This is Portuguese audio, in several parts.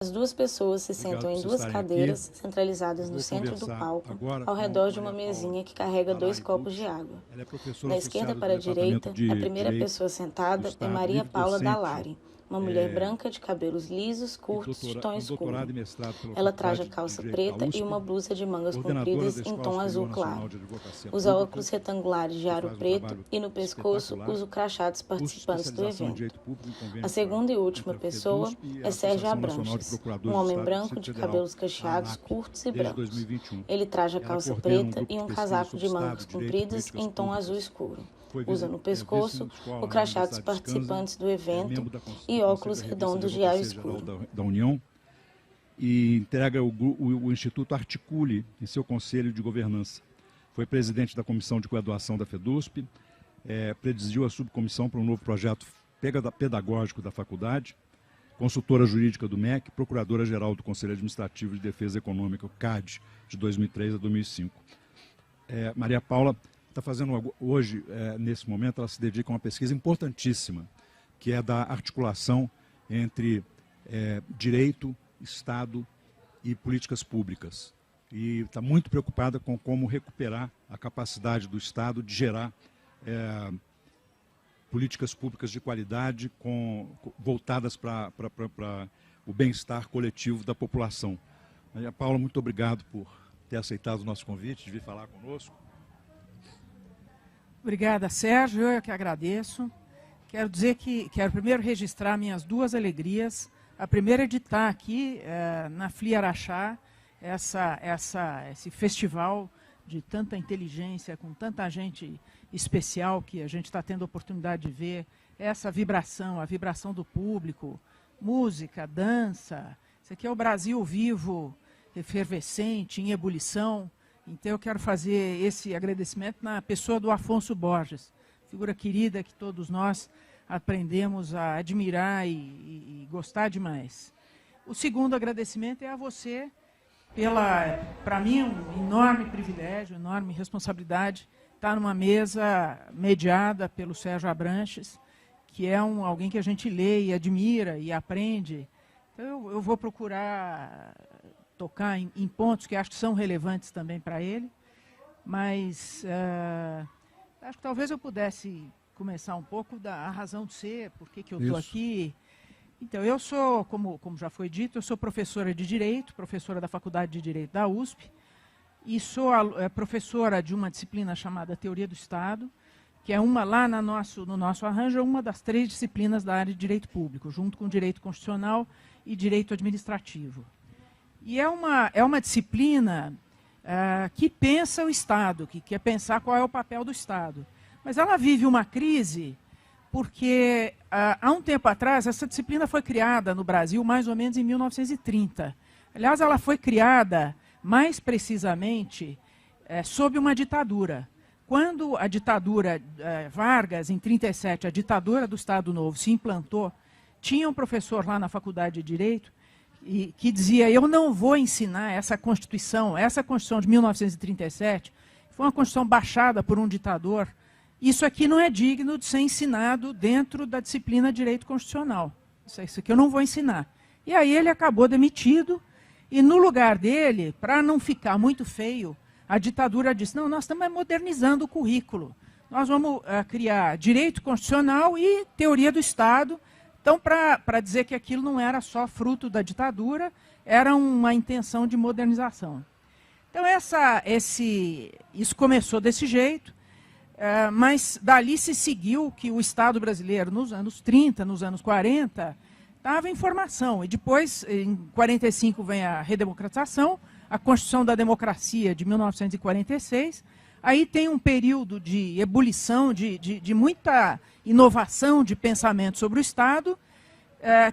As duas pessoas se sentam em duas cadeiras centralizadas no centro do palco, ao redor de uma mesinha que carrega 2 copos de água. Da esquerda para a direita, a primeira pessoa sentada é Maria Paula Dallari, uma mulher branca de cabelos lisos, curtos, de tom escuro. Ela traja calça preta e uma blusa de mangas compridas em tom azul claro. Usa óculos retangulares de aro preto e no pescoço usa o crachá dos participantes do evento. A segunda e última pessoa é Sérgio Abranches, um homem branco de cabelos cacheados, curtos e brancos. Ele traja calça preta e um casaco de mangas compridas em tom azul escuro. Usa no pescoço o crachá dos participantes do evento e óculos redondos de ar escuro. Da União e integra o Instituto Articule em seu Conselho de Governança. Foi presidente da Comissão de Coeducação da FEDUSP, presidiu a subcomissão para um novo projeto pedagógico da faculdade, consultora jurídica do MEC, procuradora-geral do Conselho Administrativo de Defesa Econômica, o CAD, de 2003 a 2005. Maria Paula está fazendo hoje, nesse momento, ela se dedica a uma pesquisa importantíssima, que é da articulação entre direito, Estado e políticas públicas. E está muito preocupada com como recuperar a capacidade do Estado de gerar políticas públicas de qualidade voltadas para o bem-estar coletivo da população. Maria Paula, muito obrigado por ter aceitado o nosso convite, de vir falar conosco. Obrigada, Sérgio. Eu que agradeço. Quero primeiro registrar minhas 2 alegrias. A primeira é de estar aqui na FLI Araxá, esse festival de tanta inteligência, com tanta gente especial que a gente está tendo a oportunidade de ver, essa vibração, a vibração do público, música, dança. Isso aqui é o Brasil vivo, efervescente, em ebulição. Então eu quero fazer esse agradecimento na pessoa do Afonso Borges, figura querida que todos nós aprendemos a admirar e gostar demais. O segundo agradecimento é a você, para mim, um enorme privilégio, enorme responsabilidade, estar numa mesa mediada pelo Sérgio Abranches, que é alguém que a gente lê e admira e aprende. Então eu vou procurar tocar em pontos que acho que são relevantes também para ele, mas acho que talvez eu pudesse começar um pouco da razão de ser, por que eu estou aqui. Então, eu sou, como já foi dito, eu sou professora de Direito, professora da Faculdade de Direito da USP, e sou professora de uma disciplina chamada Teoria do Estado, que é lá no nosso arranjo, é uma das 3 disciplinas da área de Direito Público, junto com Direito Constitucional e Direito Administrativo. E é uma disciplina que pensa o Estado, que quer pensar qual é o papel do Estado. Mas ela vive uma crise porque, há um tempo atrás, essa disciplina foi criada no Brasil mais ou menos em 1930. Aliás, ela foi criada, mais precisamente, sob uma ditadura. Quando a ditadura Vargas, em 1937, a ditadura do Estado Novo se implantou, tinha um professor lá na Faculdade de Direito que dizia: eu não vou ensinar essa Constituição de 1937, foi uma Constituição baixada por um ditador. Isso aqui não é digno de ser ensinado dentro da disciplina de Direito Constitucional. Isso aqui eu não vou ensinar. E aí ele acabou demitido, e no lugar dele, para não ficar muito feio, a ditadura disse: não, nós estamos modernizando o currículo. Nós vamos criar Direito Constitucional e Teoria do Estado. Então, para dizer que aquilo não era só fruto da ditadura, era uma intenção de modernização. Então, isso começou desse jeito. Mas dali se seguiu que o Estado brasileiro, nos anos 30, nos anos 40, estava em formação. E depois, em 45, vem a redemocratização, a Constituição da Democracia, de 1946. Aí tem um período de ebulição, de muita inovação de pensamento sobre o Estado,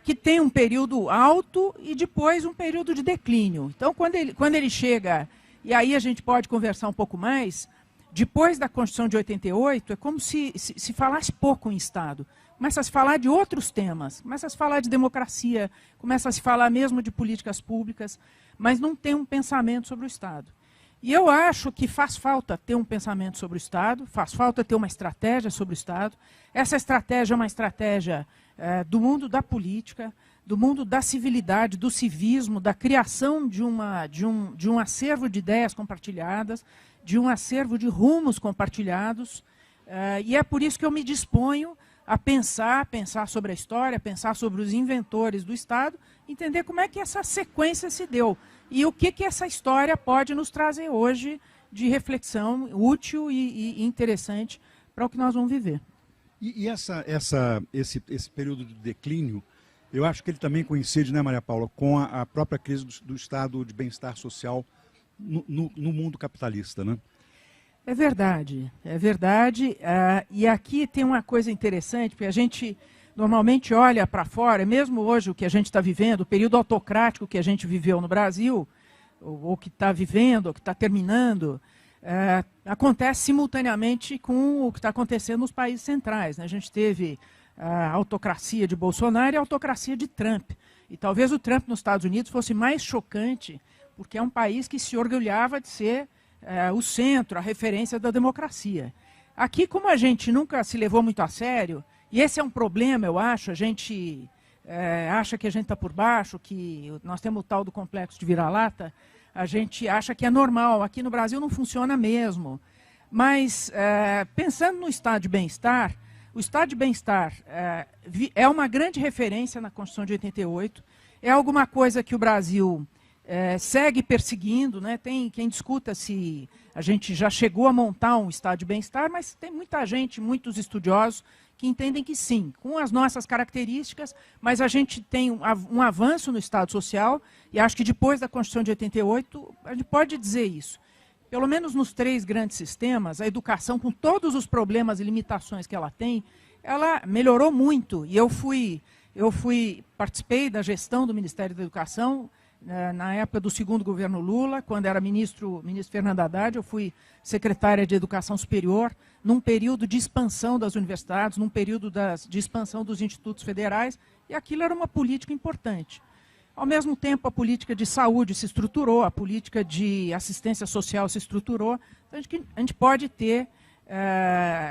que tem um período alto e depois um período de declínio. Então, quando ele chega, e aí a gente pode conversar um pouco mais, depois da Constituição de 88, é como se falasse pouco em Estado. Começa a se falar de outros temas, começa a se falar de democracia, começa a se falar mesmo de políticas públicas, mas não tem um pensamento sobre o Estado. E eu acho que faz falta ter um pensamento sobre o Estado, faz falta ter uma estratégia sobre o Estado. Essa estratégia é uma estratégia do mundo da política, do mundo da civilidade, do civismo, da criação de um acervo de ideias compartilhadas, de um acervo de rumos compartilhados. E é por isso que eu me disponho a pensar sobre a história, pensar sobre os inventores do Estado, entender como é que essa sequência se deu e o que essa história pode nos trazer hoje de reflexão útil e interessante para o que nós vamos viver. E esse período de declínio, eu acho que ele também coincide, né, Maria Paula, com a própria crise do estado de bem-estar social no mundo capitalista, né? É verdade, é verdade. E aqui tem uma coisa interessante, porque a gente normalmente olha para fora, mesmo hoje o que a gente está vivendo, o período autocrático que a gente viveu no Brasil, ou que está vivendo, ou que está terminando, acontece simultaneamente com o que está acontecendo nos países centrais, né? A gente teve a autocracia de Bolsonaro e a autocracia de Trump. E talvez o Trump nos Estados Unidos fosse mais chocante, porque é um país que se orgulhava de ser o centro, a referência da democracia. Aqui, como a gente nunca se levou muito a sério, e esse é um problema, eu acho, a gente acha que a gente está por baixo, que nós temos o tal do complexo de vira-lata, a gente acha que é normal, aqui no Brasil não funciona mesmo. Mas, pensando no estado de bem-estar, o estado de bem-estar é uma grande referência na Constituição de 88, é alguma coisa que o Brasil segue perseguindo, né? Tem quem discuta se a gente já chegou a montar um estado de bem-estar, mas tem muita gente, muitos estudiosos, que entendem que sim, com as nossas características, mas a gente tem um avanço no Estado social, e acho que depois da Constituição de 88, a gente pode dizer isso. Pelo menos nos 3 grandes sistemas, a educação, com todos os problemas e limitações que ela tem, ela melhorou muito. E eu participei da gestão do Ministério da Educação, na época do 2º governo Lula, quando era ministro Fernando Haddad, eu fui secretária de Educação Superior, num período de expansão das universidades, num período de expansão dos institutos federais, e aquilo era uma política importante. Ao mesmo tempo, a política de saúde se estruturou, a política de assistência social se estruturou, então a gente pode ter,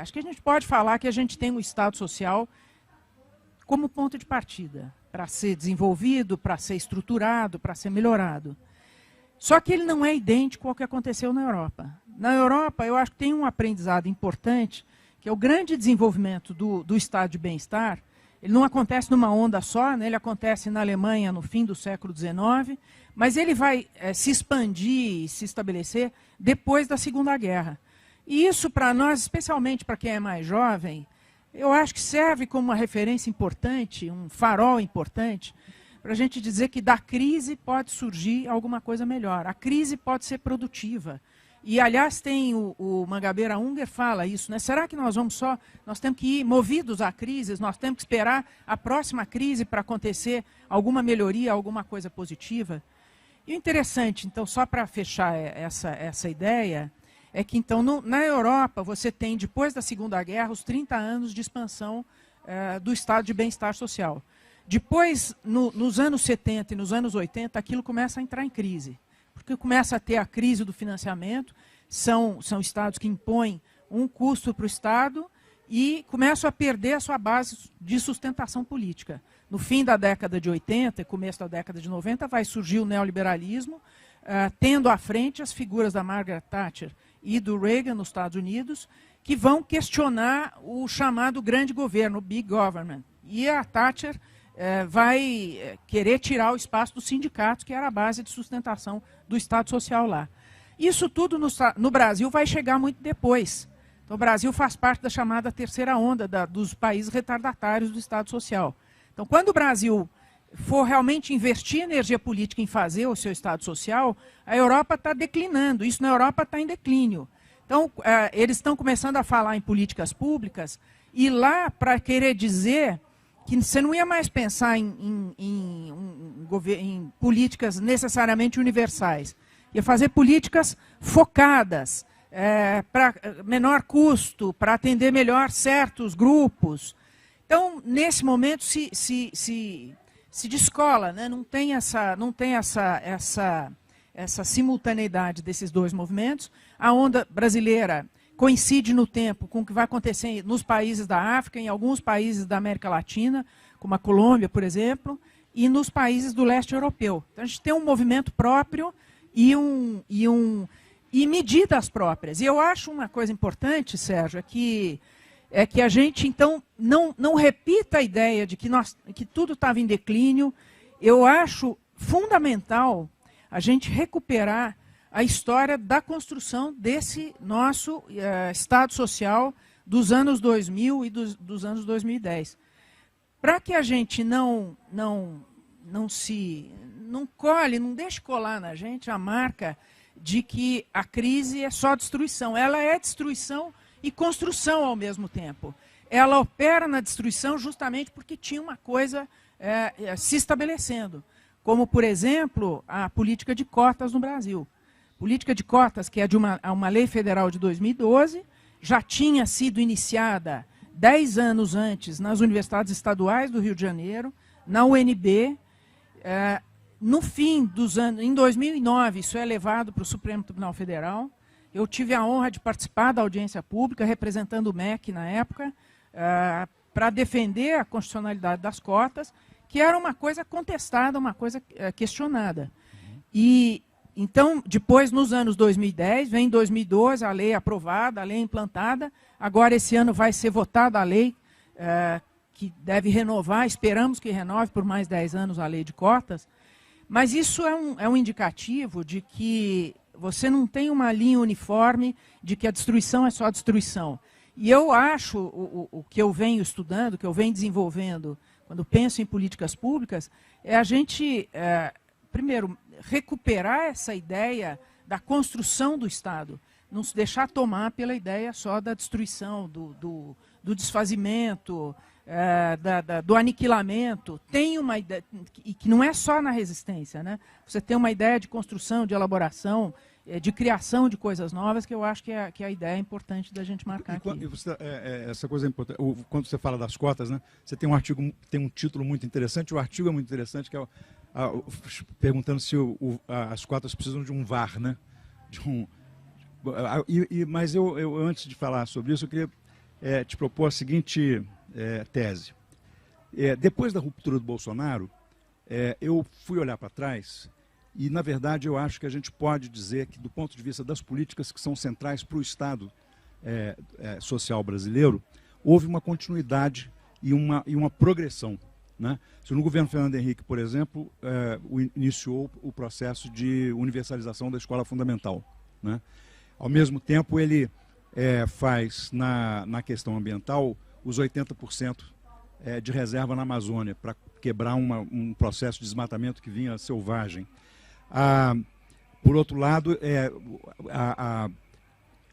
acho que a gente pode falar que a gente tem um Estado social como ponto de partida, para ser desenvolvido, para ser estruturado, para ser melhorado. Só que ele não é idêntico ao que aconteceu na Europa. Na Europa, eu acho que tem um aprendizado importante, que é o grande desenvolvimento do estado de bem-estar. Ele não acontece numa onda só, né? Ele acontece na Alemanha no fim do século XIX, mas ele vai se expandir e se estabelecer depois da Segunda Guerra. E isso, para nós, especialmente para quem é mais jovem, eu acho que serve como uma referência importante, um farol importante, para a gente dizer que da crise pode surgir alguma coisa melhor. A crise pode ser produtiva. E, aliás, tem o Mangabeira Unger fala isso, né? Será que nós temos que ir movidos a crises, nós temos que esperar a próxima crise para acontecer alguma melhoria, alguma coisa positiva? E o interessante, então, só para fechar essa ideia, é que, então, na Europa, você tem, depois da Segunda Guerra, os 30 anos de expansão do estado de bem-estar social. Depois, nos anos 70 e nos anos 80, aquilo começa a entrar em crise, porque começa a ter a crise do financiamento, são estados que impõem um custo para o Estado e começam a perder a sua base de sustentação política. No fim da década de 80 e começo da década de 90, vai surgir o neoliberalismo, tendo à frente as figuras da Margaret Thatcher e do Reagan nos Estados Unidos, que vão questionar o chamado grande governo, o Big Government. E a Thatcher vai querer tirar o espaço dos sindicatos, que era a base de sustentação do Estado Social lá. Isso tudo no Brasil vai chegar muito depois. Então, o Brasil faz parte da chamada terceira onda dos países retardatários do Estado Social. Então, quando o Brasil for realmente investir energia política em fazer o seu Estado Social, a Europa está declinando, isso na Europa está em declínio. Então, eles estão começando a falar em políticas públicas, e lá, para querer dizer que você não ia mais pensar em políticas necessariamente universais, ia fazer políticas focadas, para menor custo, para atender melhor certos grupos. Então, nesse momento, se descola, né? Não tem essa simultaneidade desses dois movimentos. A onda brasileira coincide no tempo com o que vai acontecer nos países da África, em alguns países da América Latina, como a Colômbia, por exemplo, e nos países do leste europeu. Então, a gente tem um movimento próprio e medidas próprias. E eu acho uma coisa importante, Sérgio, é que a gente, então, não repita a ideia de que tudo estava em declínio. Eu acho fundamental a gente recuperar a história da construção desse nosso Estado Social dos anos 2000 e dos anos 2010. Para que a gente não deixe colar na gente a marca de que a crise é só destruição. Ela é destruição e construção ao mesmo tempo. Ela opera na destruição justamente porque tinha uma coisa se estabelecendo, como, por exemplo, a política de cotas no Brasil. Política de cotas, que é de uma lei federal de 2012, já tinha sido iniciada 10 anos antes nas universidades estaduais do Rio de Janeiro, na UNB. No fim dos anos, em 2009, isso é levado para o Supremo Tribunal Federal. Eu tive a honra de participar da audiência pública, representando o MEC na época, para defender a constitucionalidade das cotas, que era uma coisa contestada, uma coisa questionada. E então, depois, nos anos 2010, vem 2012, a lei aprovada, a lei implantada. Agora, esse ano, vai ser votada a lei que deve renovar, esperamos que renove por mais 10 anos a lei de cotas. Mas isso é um indicativo de que você não tem uma linha uniforme de que a destruição é só destruição. E eu acho, o que eu venho estudando, o que eu venho desenvolvendo, quando penso em políticas públicas, é a gente, primeiro, recuperar essa ideia da construção do Estado, não se deixar tomar pela ideia só da destruição, do desfazimento, do aniquilamento. Tem uma ideia, e que não é só na resistência, né? Você tem uma ideia de construção, de elaboração, de criação de coisas novas, que eu acho que é a ideia importante da gente marcar aqui. Essa coisa é importante. Quando você fala das cotas, né, você tem um artigo, tem um título muito interessante, o artigo é muito interessante, que é perguntando se as cotas precisam de um VAR, né? Mas eu, antes de falar sobre isso, eu queria te propor a seguinte tese. Depois da ruptura do Bolsonaro, eu fui olhar para trás e, na verdade, eu acho que a gente pode dizer que, do ponto de vista das políticas que são centrais para o Estado social brasileiro, houve uma continuidade e uma progressão, né? No governo Fernando Henrique, por exemplo, iniciou o processo de universalização da escola fundamental, né? Ao mesmo tempo, ele faz, na questão ambiental, os 80% de reserva na Amazônia, para quebrar um processo de desmatamento que vinha selvagem. Por outro lado,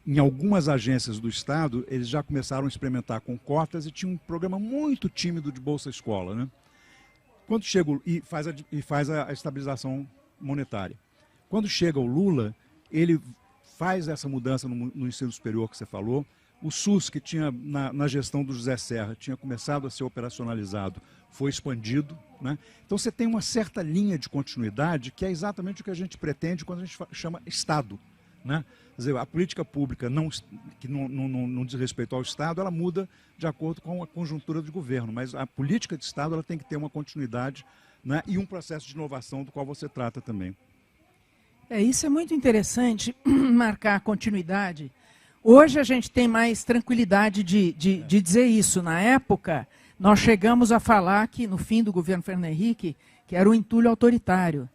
em algumas agências do Estado, eles já começaram a experimentar com cotas e tinha um programa muito tímido de Bolsa Escola, né? Quando chega e faz a estabilização monetária. Quando chega o Lula, ele faz essa mudança no ensino superior que você falou. O SUS, que tinha na gestão do José Serra, tinha começado a ser operacionalizado, foi expandido, né? Então você tem uma certa linha de continuidade, que é exatamente o que a gente pretende quando a gente chama Estado, né? Quer dizer, a política pública que não diz respeito ao Estado, ela muda de acordo com a conjuntura do governo, mas a política de Estado ela tem que ter uma continuidade, né? E um processo de inovação do qual você trata também. Isso é muito interessante, marcar a continuidade. Hoje a gente tem mais tranquilidade de dizer isso. Na época, nós chegamos a falar que, no fim do governo Fernando Henrique, que era o entulho autoritário.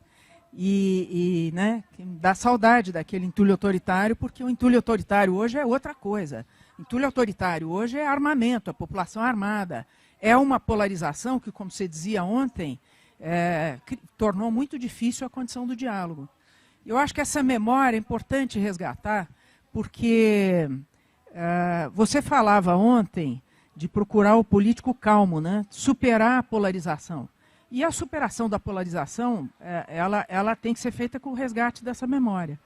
Né, dá saudade daquele entulho autoritário, porque o entulho autoritário hoje é outra coisa. O entulho autoritário hoje é armamento, a população armada. É uma polarização que, como você dizia ontem, tornou muito difícil a condição do diálogo. Eu acho que essa memória é importante resgatar, porque você falava ontem de procurar o político calmo, né? Superar a polarização. E a superação da polarização, ela tem que ser feita com o resgate dessa memória.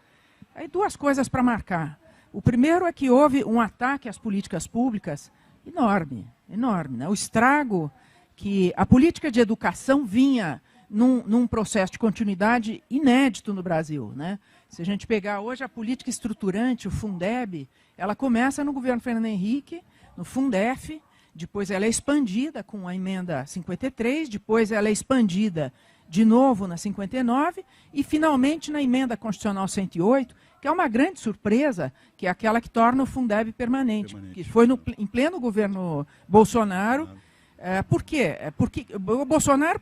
Aí duas coisas para marcar. O primeiro é que houve um ataque às políticas públicas enorme, enorme, né? O estrago que a política de educação vinha num processo de continuidade inédito no Brasil, né? Se a gente pegar hoje a política estruturante, o Fundeb, ela começa no governo Fernando Henrique, no Fundef, depois ela é expandida com a emenda 53, depois ela é expandida de novo na 59 e, finalmente, na emenda constitucional 108, que é uma grande surpresa, que é aquela que torna o Fundeb permanente. Que foi em pleno governo Bolsonaro. Por quê? Porque o Bolsonaro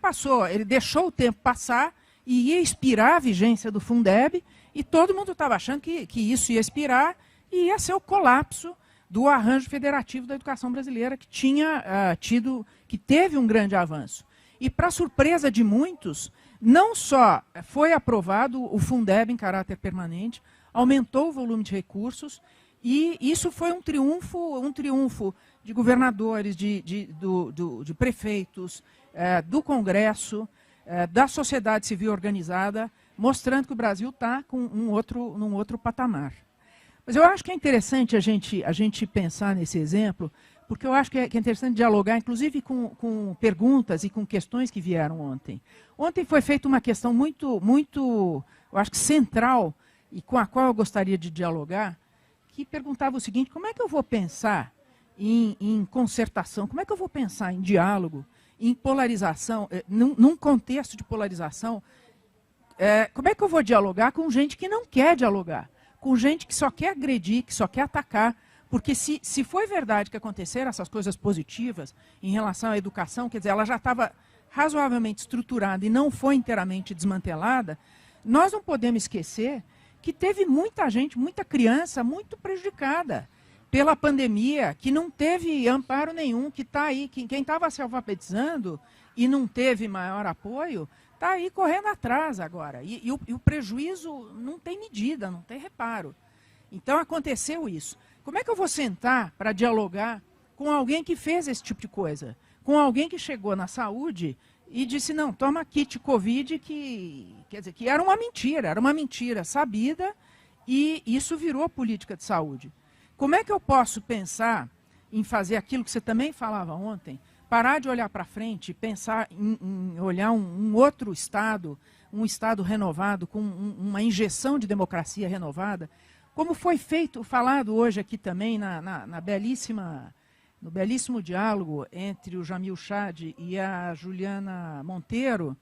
ele deixou o tempo passar e ia expirar a vigência do Fundeb, e todo mundo estava achando que isso ia expirar e ia ser o colapso do arranjo federativo da educação brasileira, que que teve um grande avanço. E, para surpresa de muitos, não só foi aprovado o Fundeb em caráter permanente, aumentou o volume de recursos, e isso foi um triunfo de governadores, de prefeitos, do Congresso, da sociedade civil organizada, mostrando que o Brasil está num outro patamar. Mas eu acho que é interessante a gente pensar nesse exemplo, porque eu acho que é interessante dialogar, inclusive, com perguntas e com questões que vieram ontem. Ontem foi feita uma questão muito, eu acho que central, e com a qual eu gostaria de dialogar, que perguntava o seguinte: como é que eu vou pensar em concertação, como é que eu vou pensar em diálogo, em polarização, num contexto de polarização, como é que eu vou dialogar com gente que não quer dialogar, com gente que só quer agredir, que só quer atacar? Porque se foi verdade que aconteceram essas coisas positivas em relação à educação, quer dizer, ela já estava razoavelmente estruturada e não foi inteiramente desmantelada, nós não podemos esquecer que teve muita gente, muita criança muito prejudicada pela pandemia, que não teve amparo nenhum, que está aí, quem estava se alfabetizando e não teve maior apoio, está aí correndo atrás agora. E o prejuízo não tem medida, não tem reparo. Então aconteceu isso. Como é que eu vou sentar para dialogar com alguém que fez esse tipo de coisa? Com alguém que chegou na saúde e disse: não, toma kit Covid, que era uma mentira sabida, e isso virou política de saúde. Como é que eu posso pensar em fazer aquilo que você também falava ontem, parar de olhar para frente, pensar em olhar um outro Estado, um Estado renovado, com uma injeção de democracia renovada, como foi falado hoje aqui também no belíssimo diálogo entre o Jamil Chad e a Juliana Monteiro,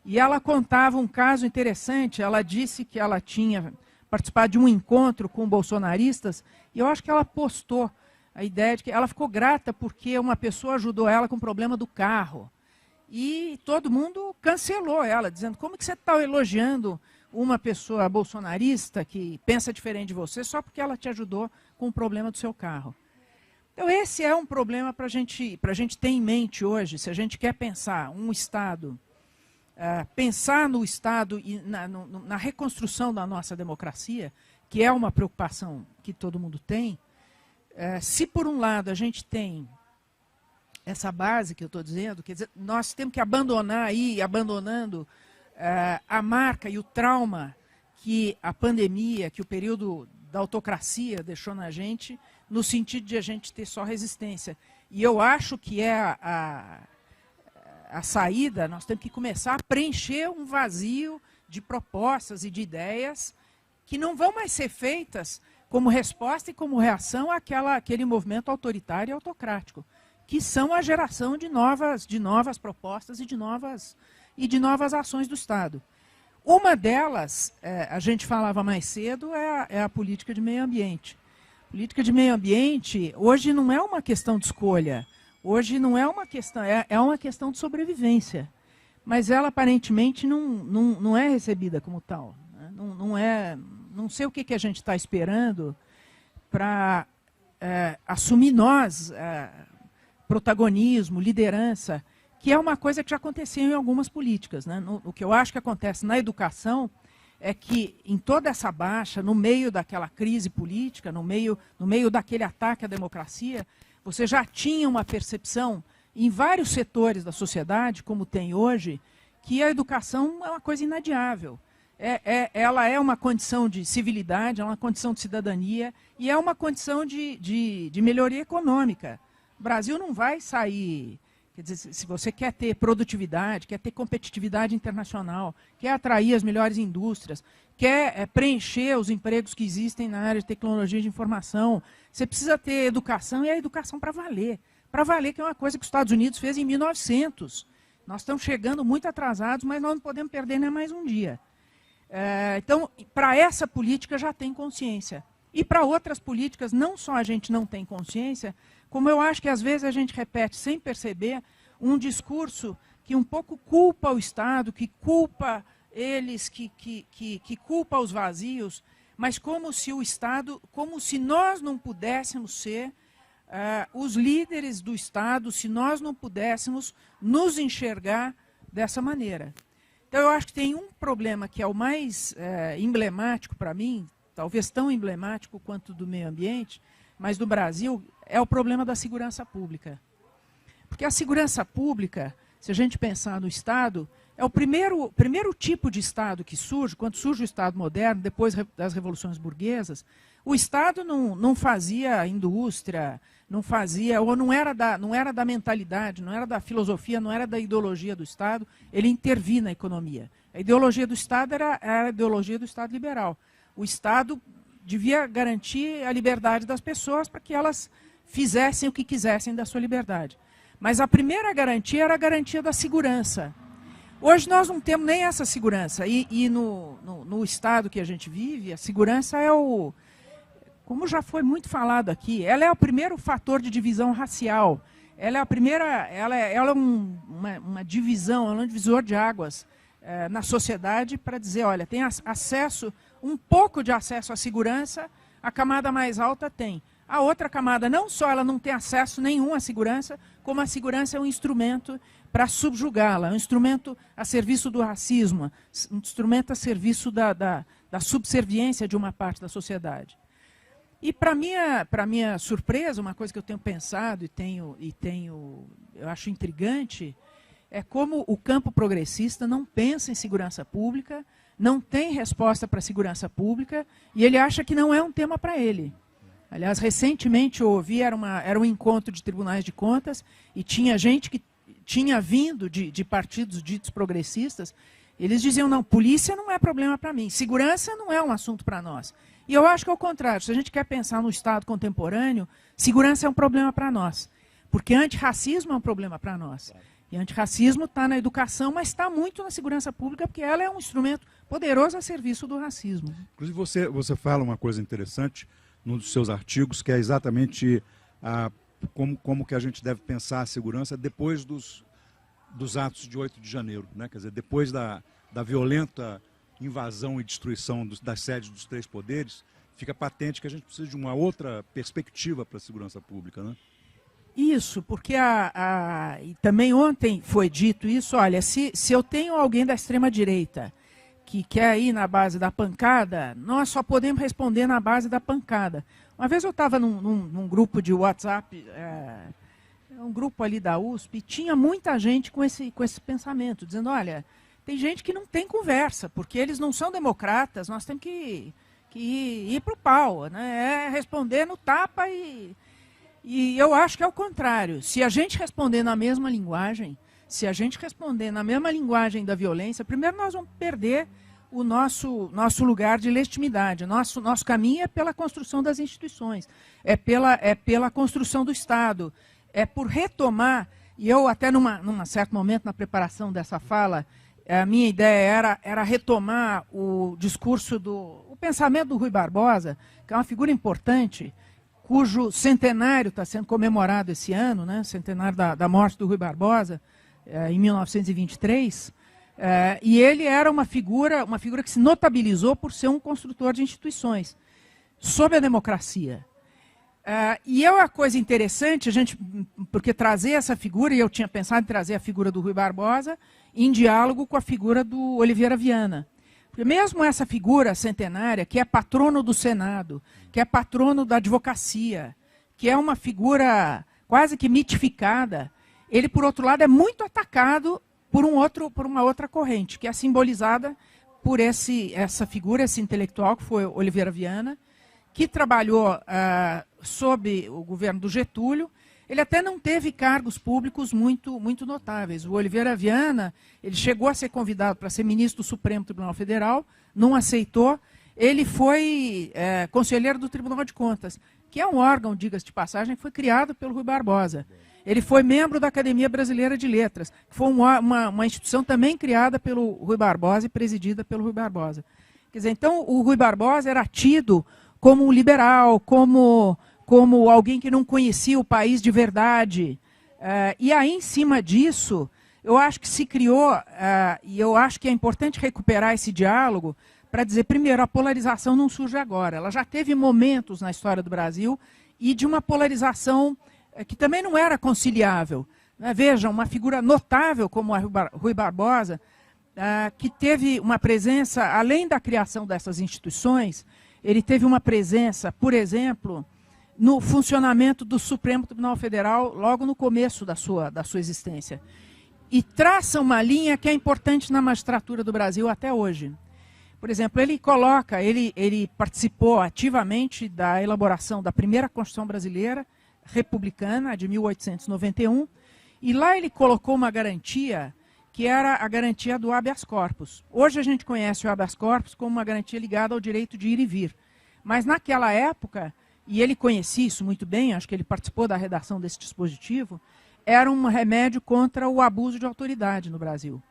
e ela contava um caso interessante. Ela disse que ela tinha participado de um encontro com bolsonaristas, e eu acho que ela postou a ideia de que ela ficou grata porque uma pessoa ajudou ela com o problema do carro. E todo mundo cancelou ela, dizendo: como que você está elogiando uma pessoa bolsonarista que pensa diferente de você só porque ela te ajudou com o problema do seu carro? Então, esse é um problema para a gente ter em mente hoje, se a gente quer pensar um Estado, pensar no Estado e na reconstrução da nossa democracia, que é uma preocupação que todo mundo tem. Se, por um lado, a gente tem essa base que eu estou dizendo, quer dizer, nós temos que abandonando a marca e o trauma que a pandemia, que o período da autocracia deixou na gente, no sentido de a gente ter só resistência. E eu acho que a saída, nós temos que começar a preencher um vazio de propostas e de ideias que não vão mais ser feitas como resposta e como reação àquele movimento autoritário e autocrático, que são a geração de novas propostas e de novas ações do Estado. Uma delas, a gente falava mais cedo, é a política de meio ambiente. Política de meio ambiente, hoje não é uma questão de escolha, hoje não é uma questão, é uma questão de sobrevivência. Mas ela, aparentemente, não é recebida como tal. Né? Não sei o que a gente está esperando para assumir nós protagonismo, liderança, que é uma coisa que já aconteceu em algumas políticas. Né? O que eu acho que acontece na educação é que, em toda essa baixa, no meio daquela crise política, no meio daquele ataque à democracia, você já tinha uma percepção, em vários setores da sociedade, como tem hoje, que a educação é uma coisa inadiável. Ela é uma condição de civilidade, é uma condição de cidadania e é uma condição de melhoria econômica. O Brasil não vai sair... Quer dizer, se você quer ter produtividade, quer ter competitividade internacional, quer atrair as melhores indústrias, quer preencher os empregos que existem na área de tecnologia de informação, você precisa ter educação, e a educação para valer, para valer, que é uma coisa que os Estados Unidos fez em 1900. Nós estamos chegando muito atrasados, mas nós não podemos perder nem mais um dia. Então, para essa política já tem consciência. E para outras políticas, não só a gente não tem consciência, como eu acho que às vezes a gente repete sem perceber um discurso que um pouco culpa o Estado, que culpa eles, que culpa os vazios, mas como se o Estado, como se nós não pudéssemos ser os líderes do Estado, se nós não pudéssemos nos enxergar dessa maneira. Então, eu acho que tem um problema que é o mais emblemático para mim, talvez tão emblemático quanto do meio ambiente, mas do Brasil, é o problema da segurança pública. Porque a segurança pública, se a gente pensar no Estado, é o primeiro tipo de Estado que surge, quando surge o Estado moderno, depois das revoluções burguesas, o Estado não fazia indústria, não fazia, ou não era da mentalidade, não era da filosofia, não era da ideologia do Estado, ele intervia na economia. A ideologia do Estado era a ideologia do Estado liberal. O Estado devia garantir a liberdade das pessoas para que elas fizessem o que quisessem da sua liberdade. Mas a primeira garantia era a garantia da segurança. Hoje nós não temos nem essa segurança. E no Estado que a gente vive, a segurança é como já foi muito falado aqui, ela é o primeiro fator de divisão racial. Ela é a primeira, ela é uma divisão, ela é um divisor de águas na sociedade para dizer, olha, tem acesso, um pouco de acesso à segurança, a camada mais alta tem. A outra camada, não só ela não tem acesso nenhum à segurança, como a segurança é um instrumento para subjugá-la, é um instrumento a serviço do racismo, um instrumento a serviço da subserviência de uma parte da sociedade. E para minha surpresa, uma coisa que eu tenho pensado eu acho intrigante, é como o campo progressista não pensa em segurança pública, não tem resposta para a segurança pública, e ele acha que não é um tema para ele. Aliás, recentemente eu ouvi, era um encontro de tribunais de contas, e tinha gente que tinha vindo de partidos ditos progressistas, eles diziam, não, polícia não é problema para mim, segurança não é um assunto para nós. E eu acho que é o contrário, se a gente quer pensar no Estado contemporâneo, segurança é um problema para nós, porque antirracismo é um problema para nós. E antirracismo está na educação, mas está muito na segurança pública, porque ela é um instrumento poderoso a serviço do racismo. Inclusive, você fala uma coisa interessante num dos seus artigos, que é exatamente como que a gente deve pensar a segurança depois dos atos de 8 de janeiro, né? Quer dizer, depois da violenta invasão e destruição das sedes dos 3 poderes, fica patente que a gente precisa de uma outra perspectiva para a segurança pública, né? Isso, porque e também ontem foi dito isso, olha, se eu tenho alguém da extrema-direita que quer ir na base da pancada, nós só podemos responder na base da pancada. Uma vez eu estava num grupo de WhatsApp, um grupo ali da USP, e tinha muita gente com esse pensamento, dizendo, olha, tem gente que não tem conversa, porque eles não são democratas, nós temos que ir para o pau, né? É responder no tapa E eu acho que é o contrário. Se a gente responder na mesma linguagem, se a gente responder na mesma linguagem da violência, primeiro nós vamos perder o nosso lugar de legitimidade. Nosso caminho é pela construção das instituições, é pela construção do Estado, é por retomar, e eu até num certo momento na preparação dessa fala, a minha ideia era retomar o discurso o pensamento do Rui Barbosa, que é uma figura importante, cujo centenário está sendo comemorado esse ano, né, centenário da morte do Rui Barbosa, em 1923, e ele era uma figura que se notabilizou por ser um construtor de instituições, sob a democracia. E é uma coisa interessante, porque trazer essa figura, e eu tinha pensado em trazer a figura do Rui Barbosa, em diálogo com a figura do Oliveira Viana. Porque mesmo essa figura centenária, que é patrono do Senado, que é patrono da advocacia, que é uma figura quase que mitificada, ele, por outro lado, é muito atacado por uma outra corrente, que é simbolizada por essa figura, esse intelectual, que foi Oliveira Viana, que trabalhou sob o governo do Getúlio. Ele até não teve cargos públicos muito notáveis. O Oliveira Viana, ele chegou a ser convidado para ser ministro do Supremo Tribunal Federal, não aceitou. Ele foi conselheiro do Tribunal de Contas, que é um órgão, diga-se de passagem, que foi criado pelo Rui Barbosa. ele foi membro da Academia Brasileira de Letras, que foi uma instituição também criada pelo Rui Barbosa e presidida pelo Rui Barbosa. Quer dizer, então, o Rui Barbosa era tido como um liberal, como alguém que não conhecia o país de verdade. E aí, em cima disso, eu acho que se criou, e eu acho que é importante recuperar esse diálogo, para dizer, primeiro, a polarização não surge agora. Ela já teve momentos na história do Brasil e de uma polarização que também não era conciliável. Né? Veja, uma figura notável como a Rui Barbosa, que teve uma presença, além da criação dessas instituições, ele teve uma presença, por exemplo, no funcionamento do Supremo Tribunal Federal logo no começo da sua existência. E traça uma linha que é importante na magistratura do Brasil até hoje. Por exemplo, ele participou ativamente da elaboração da primeira Constituição Brasileira, republicana, de 1891, e lá ele colocou uma garantia que era a garantia do habeas corpus. Hoje a gente conhece o habeas corpus como uma garantia ligada ao direito de ir e vir. Mas naquela época, e ele conhecia isso muito bem, acho que ele participou da redação desse dispositivo, era um remédio contra o abuso de autoridade no Brasil.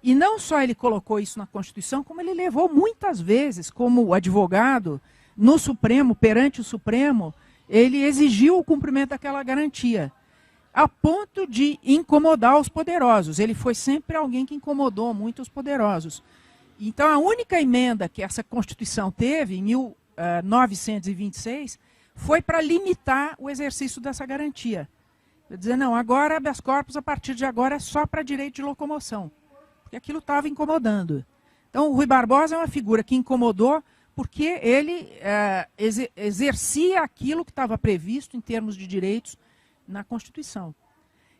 E não só ele colocou isso na Constituição, como ele levou muitas vezes, como advogado, no Supremo, perante o Supremo, ele exigiu o cumprimento daquela garantia, a ponto de incomodar os poderosos. Ele foi sempre alguém que incomodou muito os poderosos. Então, a única emenda que essa Constituição teve, em 1926, foi para limitar o exercício dessa garantia. Quer dizer, não, agora habeas corpus, a partir de agora, é só para direito de locomoção. Porque aquilo estava incomodando. Então, o Rui Barbosa é uma figura que incomodou porque ele exercia aquilo que estava previsto em termos de direitos na Constituição.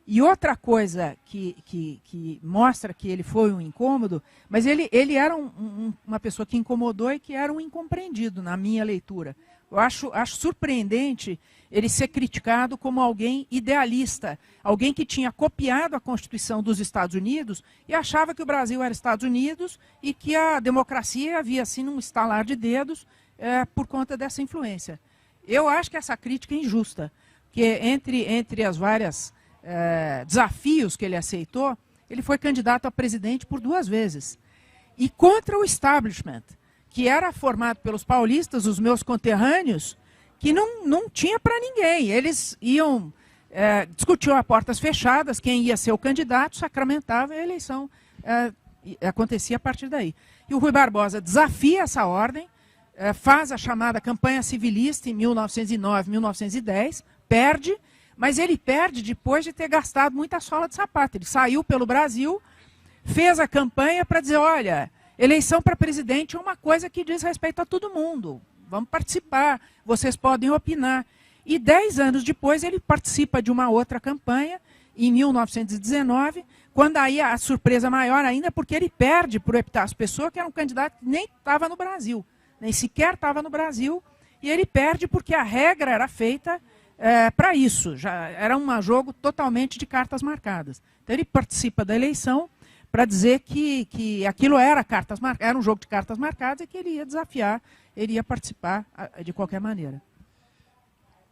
E outra coisa que mostra que ele foi um incômodo, mas ele era uma pessoa que incomodou e que era um incompreendido, na minha leitura. Eu acho surpreendente ele ser criticado como alguém idealista, alguém que tinha copiado a Constituição dos Estados Unidos e achava que o Brasil era Estados Unidos e que a democracia havia, assim, num estalar de dedos por conta dessa influência. Eu acho que essa crítica é injusta, porque entre as várias desafios que ele aceitou, ele foi candidato a presidente por 2 vezes. E contra o establishment, que era formado pelos paulistas, os meus conterrâneos, que não tinha para ninguém. Eles iam, discutiam a portas fechadas, quem ia ser o candidato, sacramentava, e a eleição acontecia a partir daí. E o Rui Barbosa desafia essa ordem, faz a chamada campanha civilista em 1909, 1910, perde, mas ele perde depois de ter gastado muita sola de sapato. Ele saiu pelo Brasil, fez a campanha para dizer, olha, eleição para presidente é uma coisa que diz respeito a todo mundo. Vamos participar, vocês podem opinar. E 10 anos depois ele participa de uma outra campanha, em 1919, quando aí a surpresa maior ainda, porque ele perde para o Epitácio Pessoa, que era um candidato que nem estava no Brasil, nem sequer estava no Brasil, e ele perde porque a regra era feita para isso, já era um jogo totalmente de cartas marcadas. Então ele participa da eleição para dizer que aquilo era um jogo de cartas marcadas e que ele ia desafiar, ele ia participar de qualquer maneira.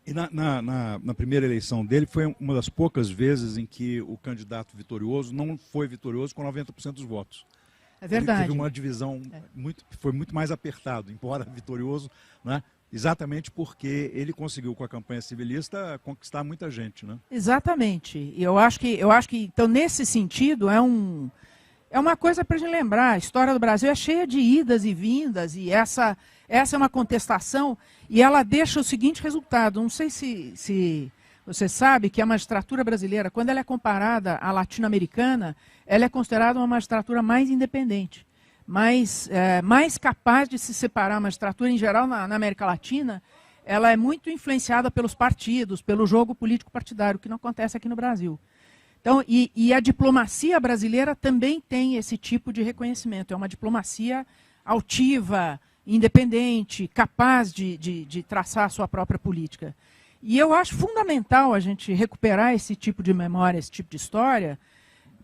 E na primeira eleição dele, foi uma das poucas vezes em que o candidato vitorioso não foi vitorioso com 90% dos votos. É verdade. Ele teve uma divisão, foi muito mais apertado, embora vitorioso, né? Exatamente porque ele conseguiu, com a campanha civilista, conquistar muita gente, né? Exatamente. Eu acho que então, nesse sentido, é uma coisa para a gente lembrar. A história do Brasil é cheia de idas e vindas, e essa é uma contestação, e ela deixa o seguinte resultado. Não sei se você sabe que a magistratura brasileira, quando ela é comparada à latino-americana, ela é considerada uma magistratura mais independente, mais capaz de se separar. A magistratura, em geral, na América Latina, ela é muito influenciada pelos partidos, pelo jogo político partidário, que não acontece aqui no Brasil. Então, e a diplomacia brasileira também tem esse tipo de reconhecimento. É uma diplomacia altiva, independente, capaz de traçar a sua própria política. E eu acho fundamental a gente recuperar esse tipo de memória, esse tipo de história,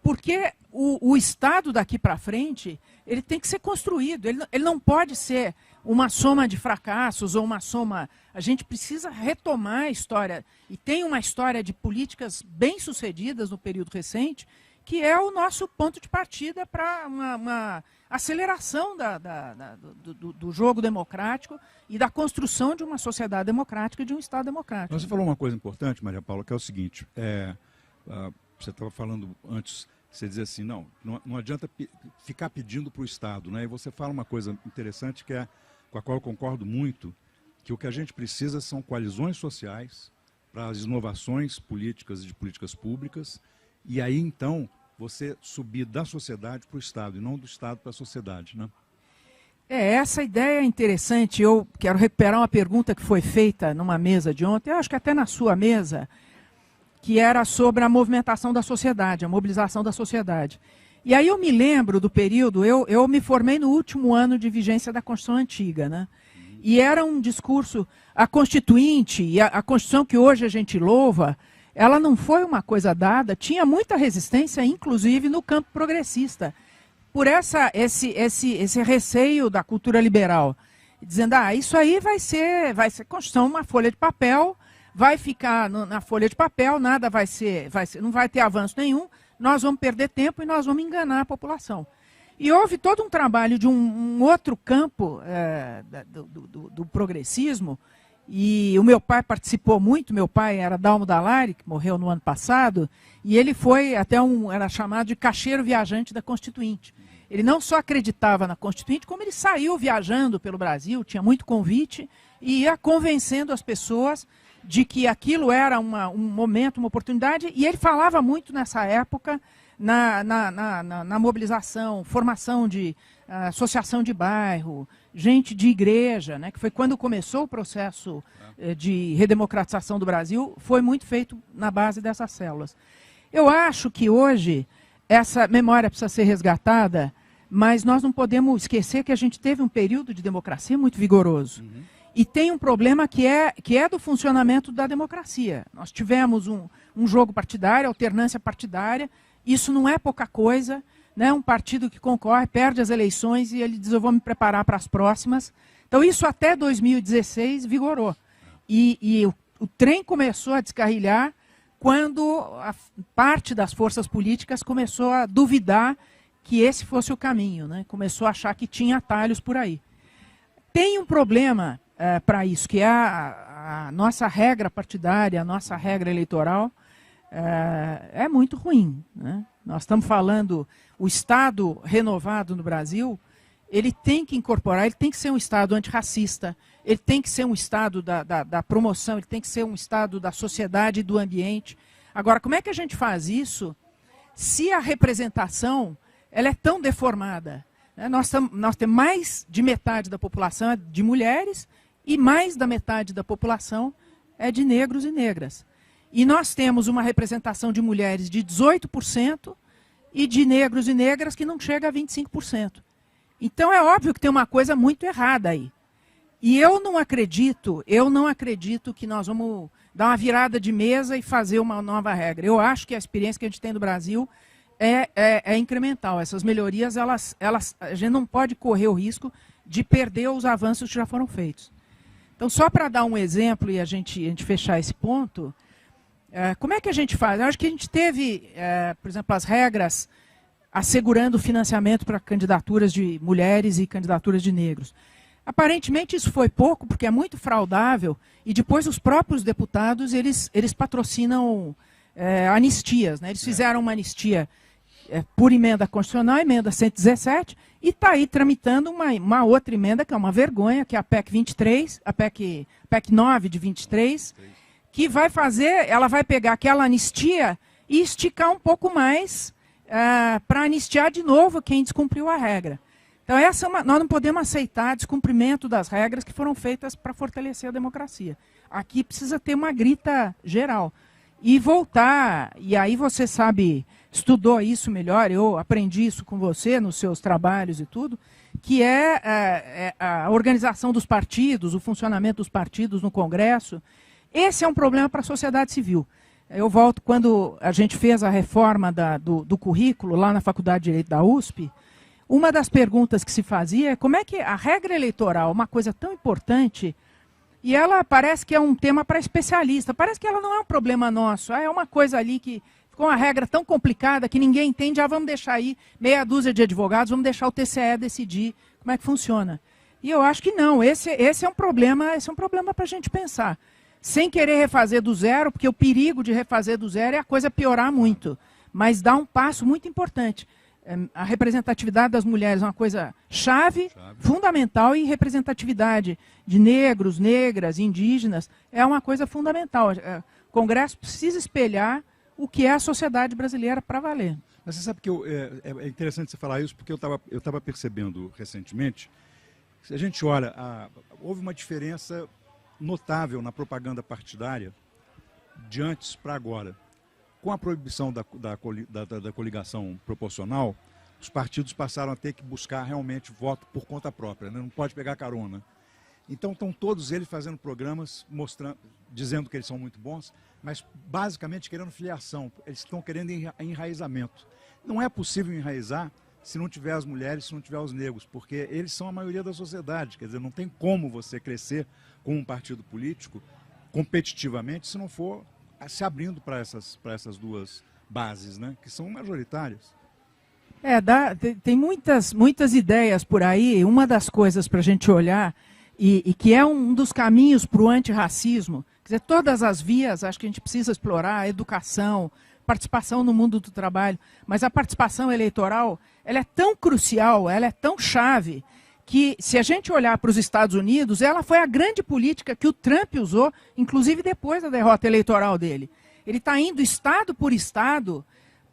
porque o Estado daqui para frente, ele tem que ser construído, ele não pode ser uma soma de fracassos ou uma soma... A gente precisa retomar a história, e tem uma história de políticas bem-sucedidas no período recente, que é o nosso ponto de partida para uma aceleração do jogo democrático e da construção de uma sociedade democrática e de um Estado democrático. Você falou uma coisa importante, Maria Paula, que é o seguinte, você estava falando antes, você dizia assim, não adianta ficar pedindo para o Estado, né? E você fala uma coisa interessante com a qual eu concordo muito, que o que a gente precisa são coalizões sociais para as inovações políticas e de políticas públicas, e aí então você subir da sociedade para o Estado, e não do Estado para a sociedade, né? Essa ideia é interessante. Eu quero recuperar uma pergunta que foi feita numa mesa de ontem, eu acho que até na sua mesa, que era sobre a movimentação da sociedade, a mobilização da sociedade. E aí eu me lembro do período, eu me formei no último ano de vigência da Constituição Antiga, né? E era um discurso, a Constituinte, e a Constituição que hoje a gente louva, ela não foi uma coisa dada, tinha muita resistência, inclusive no campo progressista, por esse receio da cultura liberal, dizendo, isso aí vai ser Constituição, uma folha de papel, vai ficar na folha de papel, nada não vai ter avanço nenhum, nós vamos perder tempo e nós vamos enganar a população. E houve todo um trabalho de um outro campo do progressismo, e o meu pai participou muito, meu pai era Dalmo Dallari, que morreu no ano passado, e ele foi até era chamado de caixeiro viajante da Constituinte. Ele não só acreditava na Constituinte, como ele saiu viajando pelo Brasil, tinha muito convite, e ia convencendo as pessoas de que aquilo era um momento, uma oportunidade, e ele falava muito nessa época na mobilização, formação de associação de bairro, gente de igreja, né, que foi quando começou o processo de redemocratização do Brasil, foi muito feito na base dessas células. Eu acho que hoje essa memória precisa ser resgatada, mas nós não podemos esquecer que a gente teve um período de democracia muito vigoroso. E tem um problema que é do funcionamento da democracia. Nós tivemos um jogo partidário, alternância partidária, isso não é pouca coisa, né? Um partido que concorre, perde as eleições e ele diz, eu vou me preparar para as próximas. Então isso até 2016 vigorou. E o trem começou a descarrilhar quando a parte das forças políticas começou a duvidar que esse fosse o caminho, né? Começou a achar que tinha atalhos por aí. Tem um problema para isso, que é a nossa regra partidária, a nossa regra eleitoral, é muito ruim, né? Nós estamos falando, o Estado renovado no Brasil, ele tem que incorporar, ele tem que ser um Estado antirracista, ele tem que ser um Estado da promoção, ele tem que ser um Estado da sociedade e do ambiente. Agora, como é que a gente faz isso se a representação ela é tão deformada? Nós temos mais de metade da população de mulheres e mais da metade da população é de negros e negras. E nós temos uma representação de mulheres de 18% e de negros e negras que não chega a 25%. Então é óbvio que tem uma coisa muito errada aí. E eu não acredito que nós vamos dar uma virada de mesa e fazer uma nova regra. Eu acho que a experiência que a gente tem no Brasil é incremental. Essas melhorias, a gente não pode correr o risco de perder os avanços que já foram feitos. Então, só para dar um exemplo e a gente fechar esse ponto, como é que a gente faz? Eu acho que a gente teve, por exemplo, as regras assegurando o financiamento para candidaturas de mulheres e candidaturas de negros. Aparentemente isso foi pouco, porque é muito fraudável, e depois os próprios deputados, eles patrocinam anistias, né? Eles fizeram uma anistia por emenda constitucional, emenda 117, e está aí tramitando uma outra emenda, que é uma vergonha, que é a PEC 23, a PEC 9 de 23, que vai fazer, ela vai pegar aquela anistia e esticar um pouco mais para anistiar de novo quem descumpriu a regra. Então, nós não podemos aceitar descumprimento das regras que foram feitas para fortalecer a democracia. Aqui precisa ter uma grita geral. E voltar, e aí você sabe, estudou isso melhor, eu aprendi isso com você nos seus trabalhos e tudo, que é a organização dos partidos, o funcionamento dos partidos no Congresso. Esse é um problema para a sociedade civil. Eu volto quando a gente fez a reforma do currículo lá na Faculdade de Direito da USP. Uma das perguntas que se fazia é como é que a regra eleitoral, uma coisa tão importante, e ela parece que é um tema para especialista, parece que ela não é um problema nosso, é uma coisa ali que ficou uma regra tão complicada que ninguém entende, vamos deixar aí meia dúzia de advogados, vamos deixar o TCE decidir como é que funciona. E eu acho que não, esse é um problema para a gente pensar. Sem querer refazer do zero, porque o perigo de refazer do zero é a coisa piorar muito, mas dá um passo muito importante. A representatividade das mulheres é uma coisa chave, fundamental, e representatividade de negros, negras, indígenas é uma coisa fundamental. O Congresso precisa espelhar o que é a sociedade brasileira para valer. Mas você sabe que é interessante você falar isso, porque eu estava percebendo recentemente, se a gente olha, houve uma diferença notável na propaganda partidária de antes para agora. Com a proibição da coligação proporcional, os partidos passaram a ter que buscar realmente voto por conta própria, né? Não pode pegar carona. Então estão todos eles fazendo programas, dizendo que eles são muito bons, mas basicamente querendo filiação, eles estão querendo enraizamento. Não é possível enraizar se não tiver as mulheres, se não tiver os negros, porque eles são a maioria da sociedade, quer dizer, não tem como você crescer com um partido político competitivamente se não for se abrindo para essas duas bases, né, que são majoritárias. Tem muitas ideias por aí. Uma das coisas para a gente olhar, e que é um dos caminhos para o antirracismo, quer dizer, todas as vias, acho que a gente precisa explorar, a educação, participação no mundo do trabalho, mas a participação eleitoral, ela é tão crucial, ela é tão chave, que se a gente olhar para os Estados Unidos, ela foi a grande política que o Trump usou, inclusive depois da derrota eleitoral dele. Ele está indo estado por estado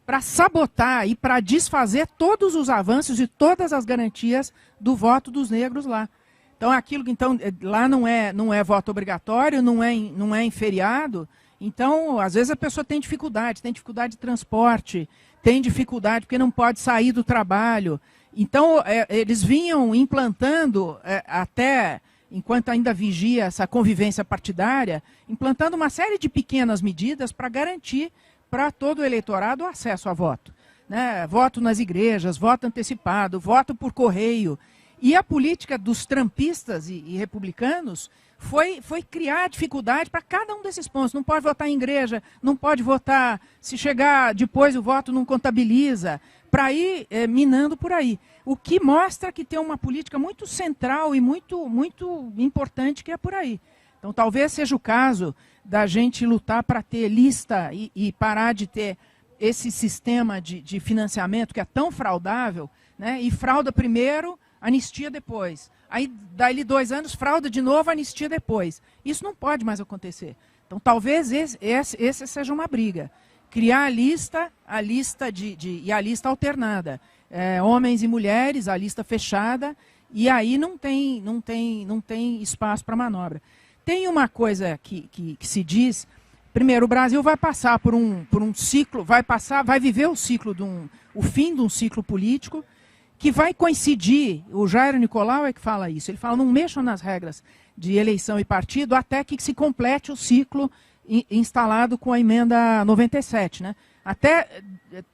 para sabotar e para desfazer todos os avanços e todas as garantias do voto dos negros lá. Então, lá não é voto obrigatório, não é em feriado. Então, às vezes a pessoa tem dificuldade de transporte, tem dificuldade porque não pode sair do trabalho. Então, eles vinham implantando, até enquanto ainda vigia essa convivência partidária, implantando uma série de pequenas medidas para garantir para todo o eleitorado o acesso a voto, né? Voto nas igrejas, voto antecipado, voto por correio. E a política dos trumpistas e republicanos foi criar dificuldade para cada um desses pontos. Não pode votar em igreja, não pode votar, se chegar depois o voto não contabiliza, para ir minando por aí. O que mostra que tem uma política muito central e muito importante que é por aí. Então talvez seja o caso da gente lutar para ter lista e parar de ter esse sistema de financiamento que é tão fraudável, né? E frauda primeiro, anistia depois. Aí, daí 2 anos, frauda de novo, anistia depois. Isso não pode mais acontecer. Então, talvez esse seja uma briga. Criar a lista e a lista alternada. Homens e mulheres, a lista fechada, e aí não tem espaço para manobra. Tem uma coisa que se diz. Primeiro, o Brasil vai passar por um ciclo, vai viver o fim de um ciclo político, que vai coincidir, o Jair Nicolau é que fala isso, ele fala, não mexam nas regras de eleição e partido até que se complete o ciclo instalado com a emenda 97. Né? Até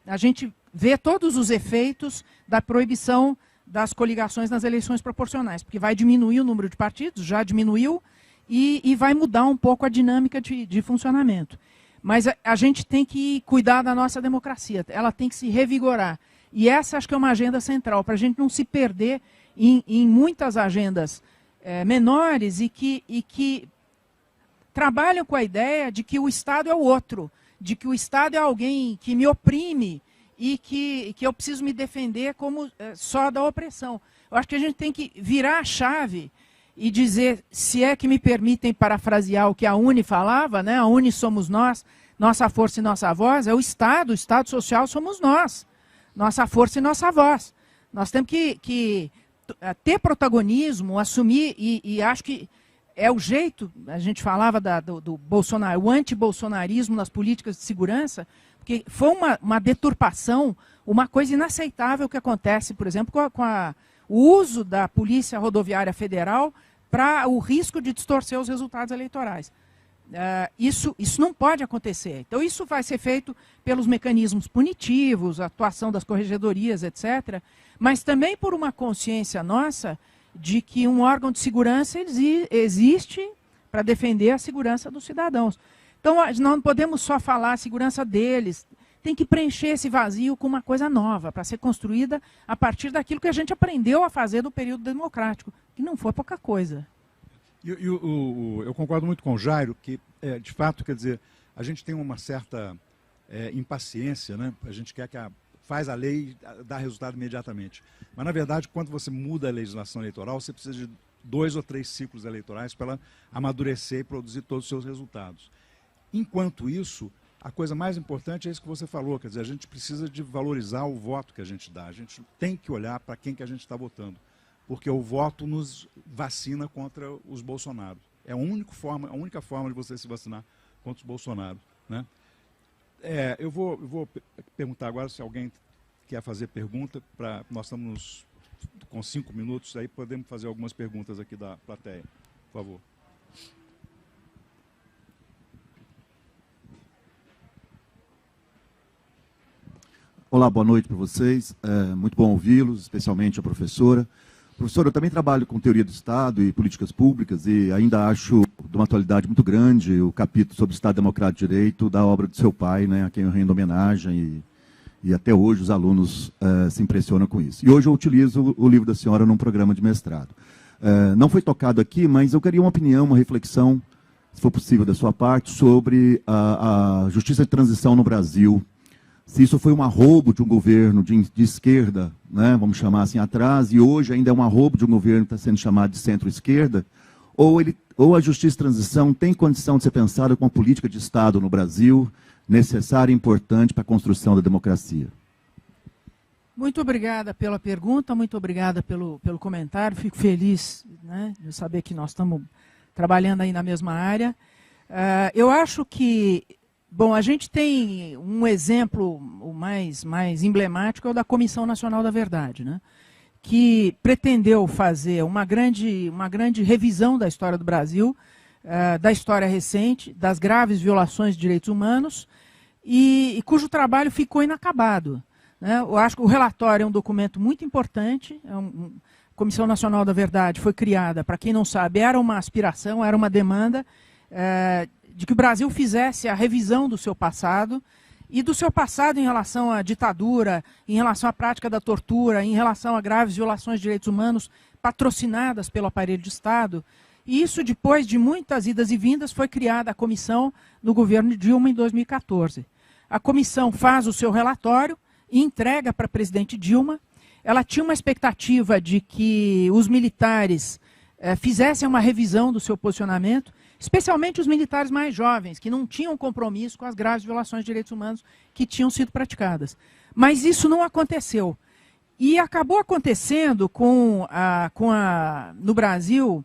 a gente ver todos os efeitos da proibição das coligações nas eleições proporcionais, porque vai diminuir o número de partidos, já diminuiu, e vai mudar um pouco a dinâmica de funcionamento. Mas a gente tem que cuidar da nossa democracia, ela tem que se revigorar. E essa acho que é uma agenda central, para a gente não se perder em muitas agendas menores e que trabalham com a ideia de que o Estado é o outro, de que o Estado é alguém que me oprime e que eu preciso me defender como só da opressão. Eu acho que a gente tem que virar a chave e dizer, se é que me permitem parafrasear o que a UNE falava, né? A UNE somos nós, nossa força e nossa voz, é o Estado social somos nós. Nossa força e nossa voz. Nós temos que ter protagonismo, assumir, e acho que é o jeito, a gente falava do Bolsonaro, o anti-bolsonarismo nas políticas de segurança, porque foi uma deturpação, uma coisa inaceitável que acontece, por exemplo, com o uso da Polícia Rodoviária Federal para o risco de distorcer os resultados eleitorais. isso não pode acontecer. Então, isso vai ser feito pelos mecanismos punitivos, a atuação das corregedorias, etc., mas também por uma consciência nossa de que um órgão de segurança existe para defender a segurança dos cidadãos. Então, nós não podemos só falar a segurança deles, tem que preencher esse vazio com uma coisa nova, para ser construída a partir daquilo que a gente aprendeu a fazer do período democrático, que não foi pouca coisa. Eu concordo muito com o Jairo, que, de fato, quer dizer, a gente tem uma certa impaciência, né? A gente quer que faz a lei dá resultado imediatamente. Mas, na verdade, quando você muda a legislação eleitoral, você precisa de 2 ou 3 ciclos eleitorais para ela amadurecer e produzir todos os seus resultados. Enquanto isso, a coisa mais importante é isso que você falou, quer dizer, a gente precisa de valorizar o voto que a gente dá. A gente tem que olhar para quem que a gente está votando, porque o voto nos vacina contra os Bolsonaros. É a única forma de você se vacinar contra os Bolsonaros, né? Eu vou perguntar agora se alguém quer fazer pergunta. Nós estamos com 5 minutos, aí podemos fazer algumas perguntas aqui da plateia. Por favor. Olá, boa noite para vocês. Muito bom ouvi-los, especialmente a professora. Professora, eu também trabalho com teoria do Estado e políticas públicas e ainda acho de uma atualidade muito grande o capítulo sobre o Estado Democrático de Direito da obra do seu pai, né, a quem eu rendo homenagem e até hoje os alunos se impressionam com isso. E hoje eu utilizo o livro da senhora num programa de mestrado. Não foi tocado aqui, mas eu queria uma opinião, uma reflexão, se for possível da sua parte, sobre a justiça de transição no Brasil. Se isso foi um arroubo de um governo de esquerda, né, vamos chamar assim, atrás, e hoje ainda é um arroubo de um governo que está sendo chamado de centro-esquerda, ou a justiça de transição tem condição de ser pensada como uma política de Estado no Brasil, necessária e importante para a construção da democracia? Muito obrigada pela pergunta, muito obrigada pelo comentário. Fico feliz, né, de saber que nós estamos trabalhando aí na mesma área. Eu acho que, bom, a gente tem um exemplo o mais emblemático, é o da Comissão Nacional da Verdade, né, que pretendeu fazer uma grande revisão da história do Brasil, da história recente, das graves violações de direitos humanos, e cujo trabalho ficou inacabado, né? Eu acho que o relatório é um documento muito importante. A Comissão Nacional da Verdade foi criada, para quem não sabe, era uma aspiração, era uma demanda de que o Brasil fizesse a revisão do seu passado, e do seu passado em relação à ditadura, em relação à prática da tortura, em relação a graves violações de direitos humanos patrocinadas pelo aparelho de Estado. E isso, depois de muitas idas e vindas, foi criada a comissão no governo de Dilma em 2014. A comissão faz o seu relatório e entrega para a presidente Dilma. Ela tinha uma expectativa de que os militares fizessem uma revisão do seu posicionamento, especialmente os militares mais jovens, que não tinham compromisso com as graves violações de direitos humanos que tinham sido praticadas. Mas isso não aconteceu. E acabou acontecendo no Brasil,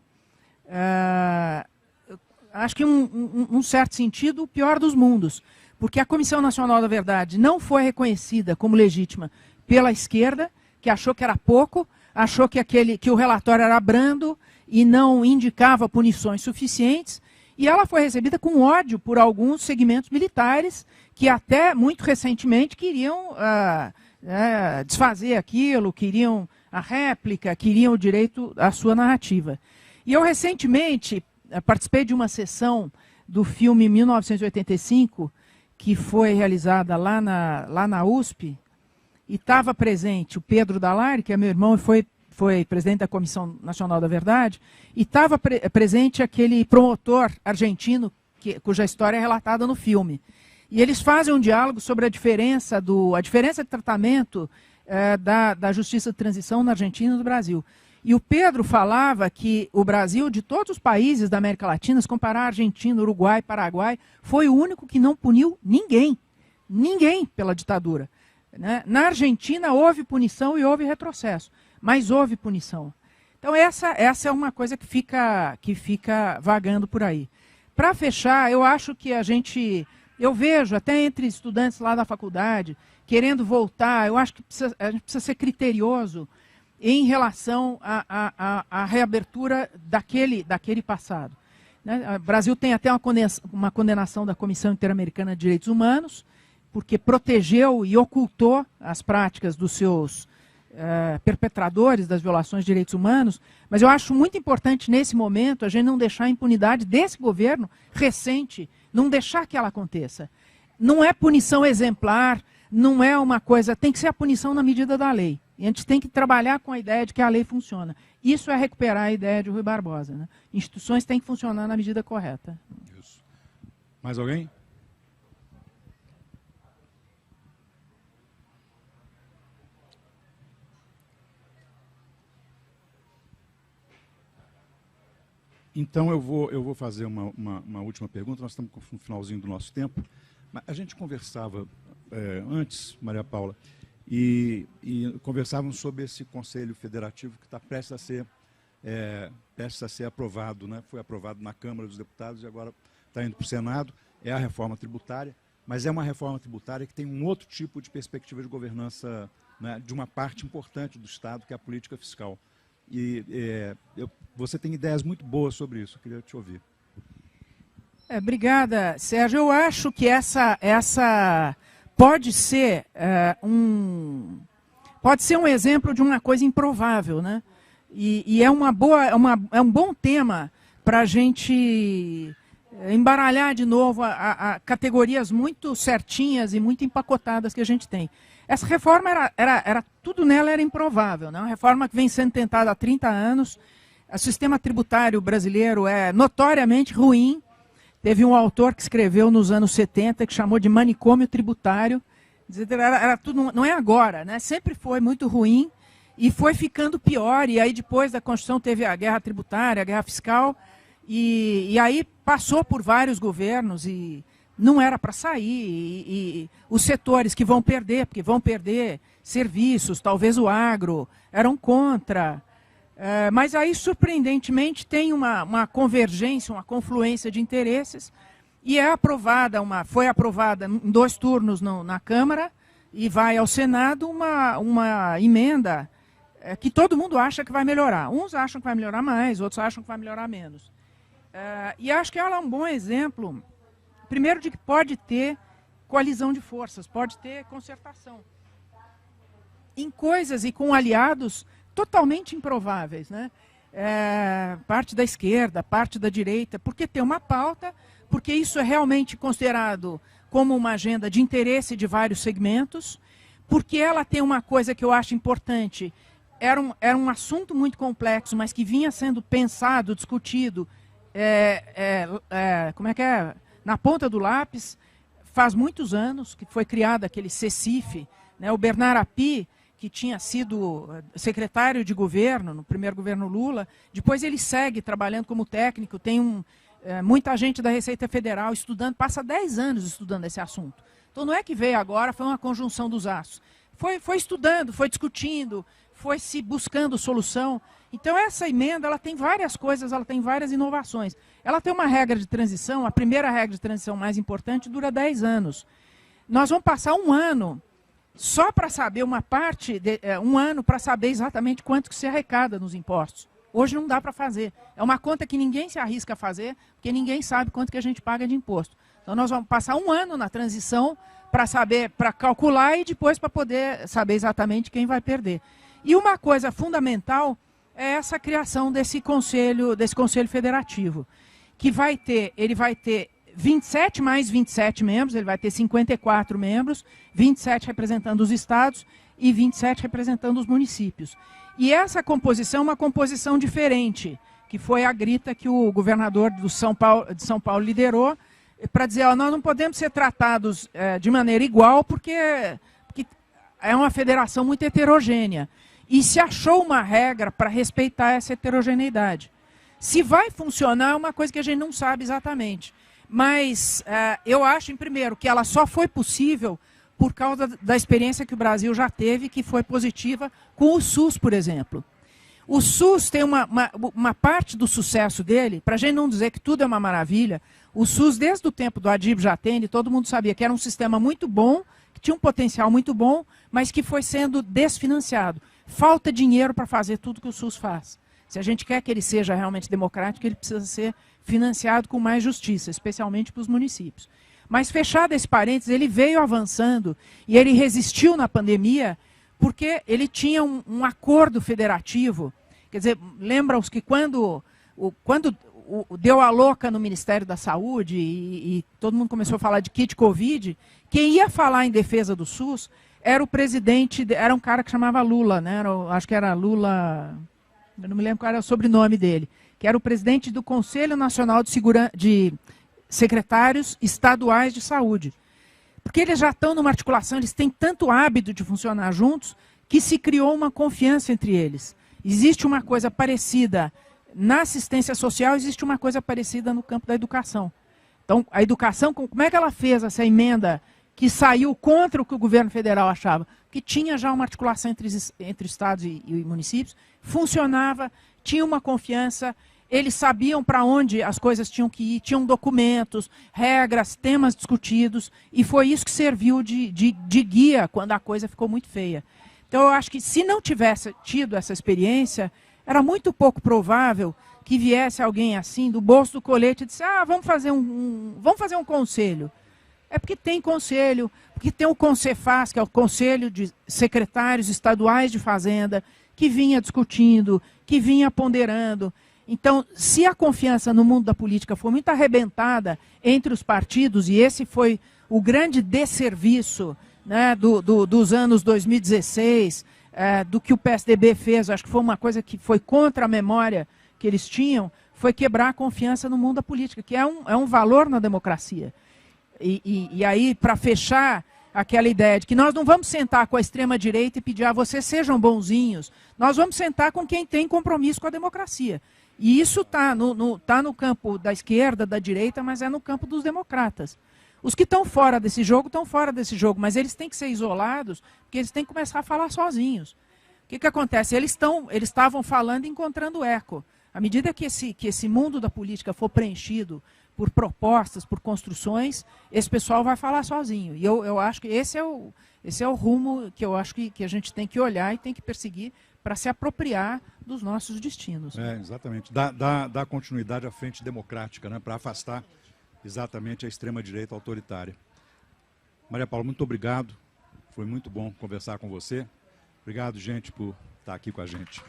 acho que um certo sentido, o pior dos mundos, porque a Comissão Nacional da Verdade não foi reconhecida como legítima pela esquerda, que achou que era pouco, achou que o relatório era brando e não indicava punições suficientes, e ela foi recebida com ódio por alguns segmentos militares que até muito recentemente queriam desfazer aquilo, queriam a réplica, queriam o direito à sua narrativa. E eu recentemente participei de uma sessão do filme 1985, que foi realizada lá na USP, e estava presente o Pedro Dallari, que é meu irmão e foi presidente da Comissão Nacional da Verdade, e estava presente aquele promotor argentino, cuja história é relatada no filme. E eles fazem um diálogo sobre a diferença de tratamento da justiça de transição na Argentina e no Brasil. E o Pedro falava que o Brasil, de todos os países da América Latina, se comparar a Argentina, Uruguai, Paraguai, foi o único que não puniu ninguém pela ditadura, né? Na Argentina houve punição e houve retrocesso, mas houve punição. Então essa é uma coisa que fica vagando por aí. Para fechar, eu acho que eu vejo até entre estudantes lá da faculdade, querendo voltar, eu acho que a gente precisa ser criterioso em relação à reabertura daquele passado. né? O Brasil tem até uma condenação da Comissão Interamericana de Direitos Humanos, porque protegeu e ocultou as práticas dos seus perpetradores das violações de direitos humanos, mas eu acho muito importante nesse momento a gente não deixar a impunidade desse governo recente, não deixar que ela aconteça. Não é punição exemplar, não é uma coisa, tem que ser a punição na medida da lei. E a gente tem que trabalhar com a ideia de que a lei funciona. Isso é recuperar a ideia de Rui Barbosa, né? Instituições têm que funcionar na medida correta. Isso. Mais alguém? Então, eu vou fazer uma última pergunta. Nós estamos no finalzinho do nosso tempo. Mas a gente conversava antes, Maria Paula, e conversávamos sobre esse Conselho Federativo que está prestes a ser aprovado, né? Foi aprovado na Câmara dos Deputados e agora está indo para o Senado. É a reforma tributária, mas é uma reforma tributária que tem um outro tipo de perspectiva de governança, né, de uma parte importante do Estado, que é a política fiscal. E você tem ideias muito boas sobre isso, eu queria te ouvir. Obrigada, Sérgio. Eu acho que essa pode ser um exemplo de uma coisa improvável, né? E é um bom tema para a gente embaralhar de novo a categorias muito certinhas e muito empacotadas que a gente tem. Essa reforma tudo nela era improvável, né? Uma reforma que vem sendo tentada há 30 anos. O sistema tributário brasileiro é notoriamente ruim. Teve um autor que escreveu nos anos 70 que chamou de manicômio tributário. Era tudo, não é agora, né? Sempre foi muito ruim e foi ficando pior. E aí depois da Constituição teve a guerra tributária, a guerra fiscal. E aí passou por vários governos e não era para sair. E os setores que vão perder, porque vão perder serviços, talvez o agro, eram contra. Mas aí, surpreendentemente, tem uma convergência, uma confluência de interesses e foi aprovada em 2 turnos na Câmara e vai ao Senado uma emenda que todo mundo acha que vai melhorar. Uns acham que vai melhorar mais, outros acham que vai melhorar menos. E acho que ela é um bom exemplo, primeiro, de que pode ter coalizão de forças, pode ter concertação em coisas e com aliados totalmente improváveis, né? Parte da esquerda, parte da direita, porque tem uma pauta, porque isso é realmente considerado como uma agenda de interesse de vários segmentos, porque ela tem uma coisa que eu acho importante, era um assunto muito complexo, mas que vinha sendo pensado, discutido, na ponta do lápis, faz muitos anos que foi criado aquele CECIF, né? O Bernard Api, que tinha sido secretário de governo, no primeiro governo Lula, depois ele segue trabalhando como técnico, tem muita gente da Receita Federal estudando, passa 10 anos estudando esse assunto. Então não é que veio agora, foi uma conjunção dos astros. Foi estudando, foi discutindo, foi se buscando solução. Então essa emenda, ela tem várias coisas, ela tem várias inovações. Ela tem uma regra de transição, a primeira regra de transição mais importante dura 10 anos. Nós vamos passar um ano só para saber um ano para saber exatamente quanto que se arrecada nos impostos. Hoje não dá para fazer. É uma conta que ninguém se arrisca a fazer, porque ninguém sabe quanto que a gente paga de imposto. Então nós vamos passar um ano na transição para saber, para calcular e depois para poder saber exatamente quem vai perder. E uma coisa fundamental é essa criação desse conselho federativo, que ele vai ter 27 mais 27 membros, ele vai ter 54 membros, 27 representando os estados e 27 representando os municípios. E essa composição é uma composição diferente, que foi a grita que o governador de São Paulo liderou, para dizer, nós não podemos ser tratados de maneira igual, porque é uma federação muito heterogênea. E se achou uma regra para respeitar essa heterogeneidade. Se vai funcionar é uma coisa que a gente não sabe exatamente. Mas eu acho, primeiro, que ela só foi possível por causa da experiência que o Brasil já teve, que foi positiva, com o SUS, por exemplo. O SUS tem uma parte do sucesso dele, para a gente não dizer que tudo é uma maravilha, o SUS, desde o tempo do Adib Jatene, todo mundo sabia que era um sistema muito bom, que tinha um potencial muito bom, mas que foi sendo desfinanciado. Falta dinheiro para fazer tudo que o SUS faz. Se a gente quer que ele seja realmente democrático, ele precisa ser financiado com mais justiça, especialmente para os municípios. Mas, fechado esse parênteses, ele veio avançando e ele resistiu na pandemia porque ele tinha um acordo federativo. Quer dizer, lembram-se que quando deu a louca no Ministério da Saúde e todo mundo começou a falar de kit Covid, quem ia falar em defesa do SUS era o presidente, era um cara que chamava Lula, né? Acho que era Lula, eu não me lembro qual era o sobrenome dele, que era o presidente do Conselho Nacional de Secretários Estaduais de Saúde. Porque eles já estão numa articulação, eles têm tanto hábito de funcionar juntos, que se criou uma confiança entre eles. Existe uma coisa parecida na assistência social, existe uma coisa parecida no campo da educação. Então, a educação, como é que ela fez essa emenda que saiu contra o que o governo federal achava? Que tinha já uma articulação entre estados e municípios, funcionava, tinha uma confiança, eles sabiam para onde as coisas tinham que ir, tinham documentos, regras, temas discutidos, e foi isso que serviu de guia quando a coisa ficou muito feia. Então, eu acho que se não tivesse tido essa experiência, era muito pouco provável que viesse alguém assim, do bolso do colete, e disse, vamos fazer um conselho. É porque tem conselho, porque tem o CONCEFAS, que é o Conselho de Secretários Estaduais de Fazenda, que vinha discutindo, que vinha ponderando. Então, se a confiança no mundo da política for muito arrebentada entre os partidos, e esse foi o grande desserviço, né, dos anos 2016, do que o PSDB fez, acho que foi uma coisa que foi contra a memória que eles tinham, foi quebrar a confiança no mundo da política, que é um valor na democracia. E aí, para fechar aquela ideia de que nós não vamos sentar com a extrema-direita e pedir, vocês sejam bonzinhos, nós vamos sentar com quem tem compromisso com a democracia. E isso está no campo da esquerda, da direita, mas é no campo dos democratas. Os que estão fora desse jogo, mas eles têm que ser isolados, porque eles têm que começar a falar sozinhos. O que acontece? Eles estavam falando e encontrando eco. À medida que esse mundo da política for preenchido por propostas, por construções, esse pessoal vai falar sozinho. E eu acho que esse é o rumo que eu acho que a gente tem que olhar e tem que perseguir para se apropriar dos nossos destinos. Exatamente. Dar continuidade à frente democrática, né, para afastar exatamente a extrema-direita autoritária. Maria Paula, muito obrigado. Foi muito bom conversar com você. Obrigado, gente, por estar aqui com a gente.